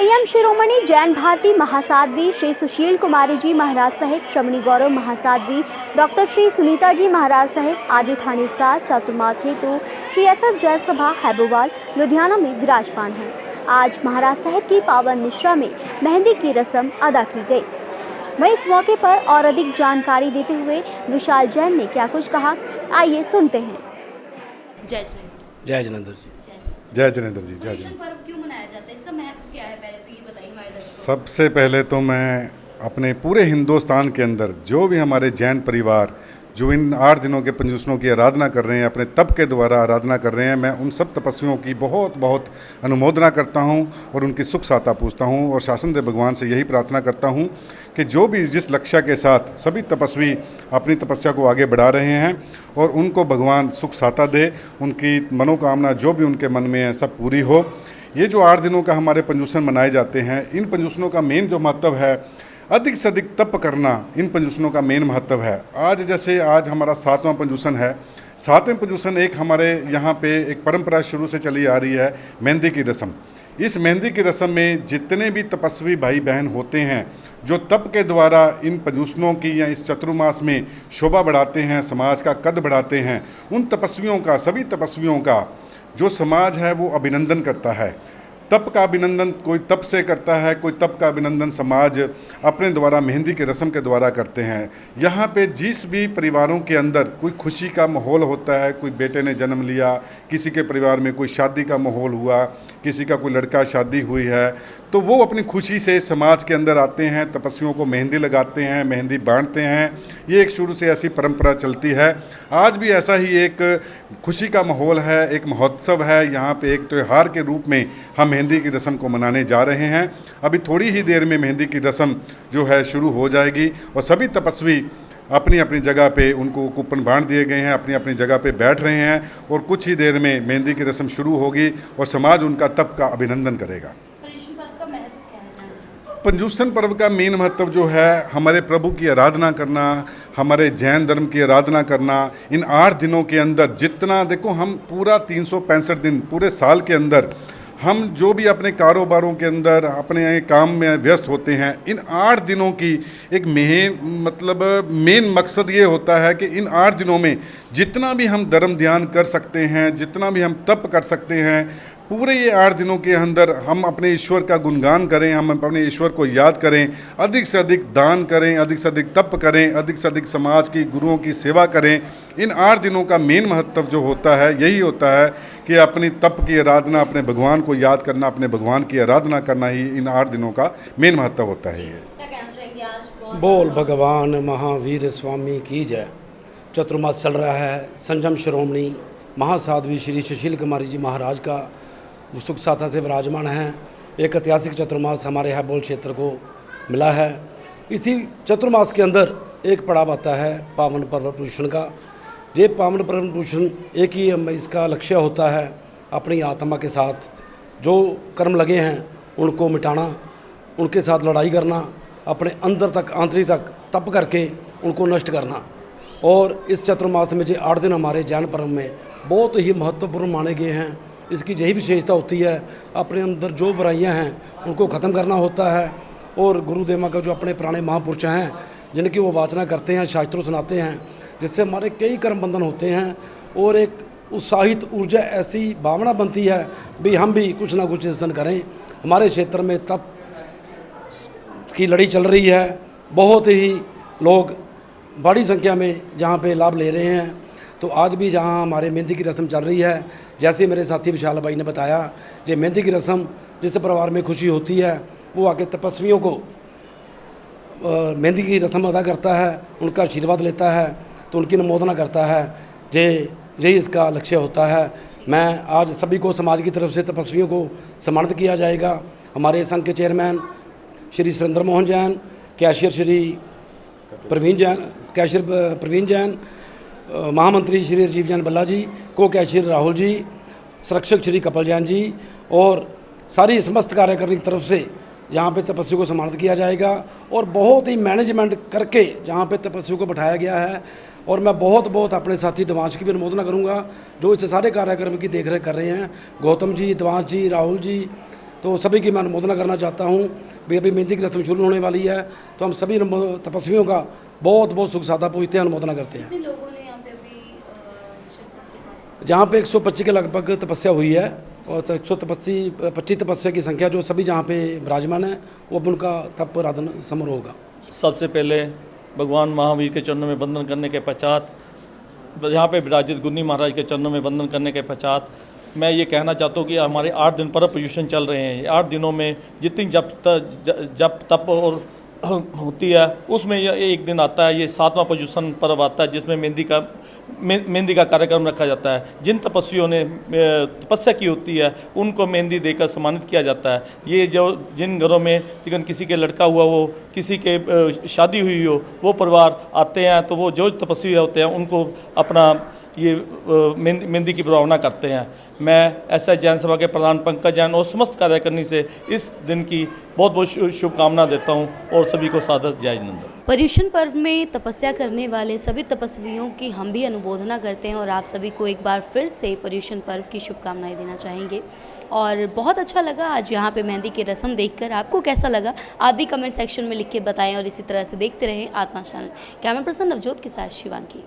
संयम शिरोमणि जैन भारती महासाध्वी श्री सुशील कुमारी जी महाराज साहेब, श्रमणी गौरव महासाध्वी डॉक्टर श्री सुनीता जी महाराज साहेब आदि ठाणे 7 चातुर्मास हेतु श्री एस जैन सभा हैबोवाल लुधियाना में विराजमान है। आज महाराज साहेब की पावन निश्रा में मेहंदी की रस्म अदा की गई। वहीं इस मौके पर और अधिक जानकारी देते हुए विशाल जैन ने क्या कुछ कहा, आइए सुनते हैं। जय जिनेंद्र जी। जय जिनेंद्र जी। जय जिनेंद्र। पर्व क्यों मनाया जाता है, इसका महत्व क्या है, पहले तो ये बताइए हमारे दर्शकों को। सबसे पहले तो मैं अपने पूरे हिंदुस्तान के अंदर जो भी हमारे जैन परिवार जो इन 8 दिनों के पंजूसनों की आराधना कर रहे हैं, अपने तप के द्वारा आराधना कर रहे हैं, मैं उन सब तपस्वियों की बहुत बहुत अनुमोदना करता हूं और उनकी सुख साता पूछता हूं और शासन देव भगवान से यही प्रार्थना करता हूं कि जो भी जिस लक्ष्य के साथ सभी तपस्वी अपनी तपस्या को आगे बढ़ा रहे हैं और उनको भगवान सुख साता दे, उनकी मनोकामना जो भी उनके मन में है सब पूरी हो। ये जो 8 दिनों का हमारे पंजूसन मनाए जाते हैं, इन पंजूसनों का मेन जो महत्व है, अधिक से अधिक तप करना इन पंजूसनों का मेन महत्व है। आज हमारा 7वां पंजूसन है। 7वें पंजूसन एक हमारे यहाँ पे एक परंपरा शुरू से चली आ रही है, मेहंदी की रस्म। इस मेहंदी की रस्म में जितने भी तपस्वी भाई बहन होते हैं जो तप के द्वारा इन पंजूसनों की या इस चतुर्मास में शोभा बढ़ाते हैं, समाज का कद बढ़ाते हैं, उन तपस्वियों का, सभी तपस्वियों का जो समाज है वो अभिनंदन करता है। तप का अभिनंदन कोई तप से करता है, कोई तप का अभिनंदन समाज अपने द्वारा मेहंदी की रस्म के द्वारा करते हैं। यहाँ पे जिस भी परिवारों के अंदर कोई खुशी का माहौल होता है, कोई बेटे ने जन्म लिया, किसी के परिवार में कोई शादी का माहौल हुआ, किसी का कोई लड़का शादी हुई है, तो वो अपनी खुशी से समाज के अंदर आते हैं, तपस्वियों को मेहंदी लगाते हैं, मेहंदी बांटते हैं। ये एक शुरू से ऐसी परंपरा चलती है। आज भी ऐसा ही एक खुशी का माहौल है, एक महोत्सव है। यहाँ पे एक त्यौहार के रूप में हम मेहंदी की रस्म को मनाने जा रहे हैं। अभी थोड़ी ही देर में मेहंदी की रस्म जो है शुरू हो जाएगी और सभी तपस्वी अपनी अपनी जगह पे, उनको कूपन बांट दिए गए हैं, अपनी अपनी जगह पे बैठ रहे हैं और कुछ ही देर में मेहंदी की रस्म शुरू होगी और समाज उनका तप का अभिनंदन करेगा। पंजूसन पर्व का मेन महत्व जो है हमारे प्रभु की आराधना करना, हमारे जैन धर्म की आराधना करना। इन 8 दिनों के अंदर जितना देखो, हम पूरा 365 दिन पूरे साल के अंदर हम जो भी अपने कारोबारों के अंदर अपने काम में व्यस्त होते हैं, इन 8 दिनों की एक मेन मकसद ये होता है कि इन 8 दिनों में जितना भी हम धर्म ध्यान कर सकते हैं, जितना भी हम तप कर सकते हैं, पूरे ये 8 दिनों के अंदर हम अपने ईश्वर का गुणगान करें, हम अपने ईश्वर को याद करें, अधिक से अधिक दान करें, अधिक से अधिक तप करें, अधिक से अधिक समाज की गुरुओं की सेवा करें। इन 8 दिनों का मेन महत्व जो होता है यही होता है कि अपनी तप की आराधना, अपने भगवान को याद करना, अपने भगवान की आराधना करना ही इन 8 दिनों का मेन महत्व होता है। ये बोल भगवान महावीर स्वामी की जय। चतुर्मास चल रहा है। संयम शिरोमणि महासाध्वी श्री सुशील कुमारी जी महाराज का सुख साथा से विराजमान है। एक ऐतिहासिक चतुर्मास हमारे हैबोल क्षेत्र को मिला है। इसी चतुर्मास के अंदर एक पड़ाव आता है पावन पर्व पुरुषन का। ये पावन पर्व पुरुषन एक ही इसका लक्ष्य होता है, अपनी आत्मा के साथ जो कर्म लगे हैं उनको मिटाना, उनके साथ लड़ाई करना, अपने अंदर तक आंतरिक तक तप करके उनको नष्ट करना। और इस चतुर्मास में जो 8 दिन हमारे जैन पर्व में बहुत ही महत्वपूर्ण माने गए हैं। इसकी यही विशेषता होती है, अपने अंदर जो बुराइयां हैं उनको ख़त्म करना होता है। और गुरुदेवा का जो अपने पुराने महापुरुष हैं जिनकी वो वाचना करते हैं, शास्त्रों सुनाते हैं, जिससे हमारे कई कर्म बंधन होते हैं और एक उत्साहित ऊर्जा ऐसी भावना बनती है भी हम भी कुछ ना कुछ इंसान करें। हमारे क्षेत्र में तप की लड़ी चल रही है। बहुत ही लोग बड़ी संख्या में जहाँ पे लाभ ले रहे हैं। तो आज भी जहाँ हमारे मेहंदी की रस्म चल रही है, जैसे मेरे साथी विशाल भाई ने बताया, ये मेहंदी की रस्म जिस परिवार में खुशी होती है वो आके तपस्वियों को मेहंदी की रस्म अदा करता है, उनका आशीर्वाद लेता है, तो उनकी अनुमोदना करता है। यही इसका लक्ष्य होता है। मैं आज सभी को समाज की तरफ से तपस्वियों को सम्मानित किया जाएगा। हमारे संघ के चेयरमैन श्री सुरेंद्र मोहन जैन, कैशियर श्री प्रवीण जैन, महामंत्री श्री राजीव जैन बल्ला जी, को कैशियर राहुल जी, संरक्षक श्री कपिल जैन जी और सारी समस्त कार्यकारिणी की तरफ से यहाँ पे तपस्वी को सम्मानित किया जाएगा। और बहुत ही मैनेजमेंट करके जहाँ पे तपस्वी को बैठाया गया है। और मैं बहुत अपने साथी दवांश की भी अनुमोदना करूँगा जो इस सारे कार्यक्रम की देखरेख कर रहे हैं। गौतम जी, दवांश जी, राहुल जी, तो सभी की मैं अनुमोदना करना चाहता हूँ। भाई अभी मेहंदी की रस्म शुरू होने वाली है, तो हम सभी तपस्वियों का बहुत बहुत सुख साधा पूछते हैं, अनुमोदना करते हैं। कितने लोगों ने यहाँ पे अभी शिरकत के पास जहाँ पे 125 के लगभग तपस्या हुई है और 125 तपस्या की संख्या जो सभी जहाँ पे विराजमान है, वो अब उनका तप आराधन समारोह होगा। सबसे पहले भगवान महावीर के चरणों में वंदन करने के पश्चात, यहाँ पे विराजित गुन्नी महाराज के चरणों में वंदन करने के पश्चात मैं ये कहना चाहता हूँ कि हमारे 8 दिन पर्व पर्यूषण चल रहे हैं। 8 दिनों में जितनी जप तप और होती है, उसमें ये एक दिन आता है, ये 7वां पर्यूषण पर्व आता है, जिसमें मेहंदी का कार्यक्रम रखा जाता है। जिन तपस्वियों ने तपस्या की होती है उनको मेहंदी देकर सम्मानित किया जाता है। ये जो जिन घरों में लेकिन किसी के लड़का हुआ हो, किसी के शादी हुई हो, वो परिवार आते हैं, तो वो जो तपस्वी होते हैं उनको अपना ये मेहंदी की प्रभावना करते हैं। मैं ऐसा जैन सभा के प्रधान पंकज जैन और समस्त कार्यकारिणी से इस दिन की बहुत बहुत शुभकामना देता हूं और सभी को सादर जय नंदन। पर्यूषण पर्व में तपस्या करने वाले सभी तपस्वियों की हम भी अनुमोदना करते हैं और आप सभी को एक बार फिर से पर्यूषण पर्व की शुभकामनाएं देना चाहेंगे। और बहुत अच्छा लगा आज यहाँ पे मेहंदी की रस्म देखकर। आपको कैसा लगा आप भी कमेंट सेक्शन में लिख के बताएं और इसी तरह से देखते रहें आत्मा चैनल। कैमरा पर्सन नवजोत के साथ शिवांगी।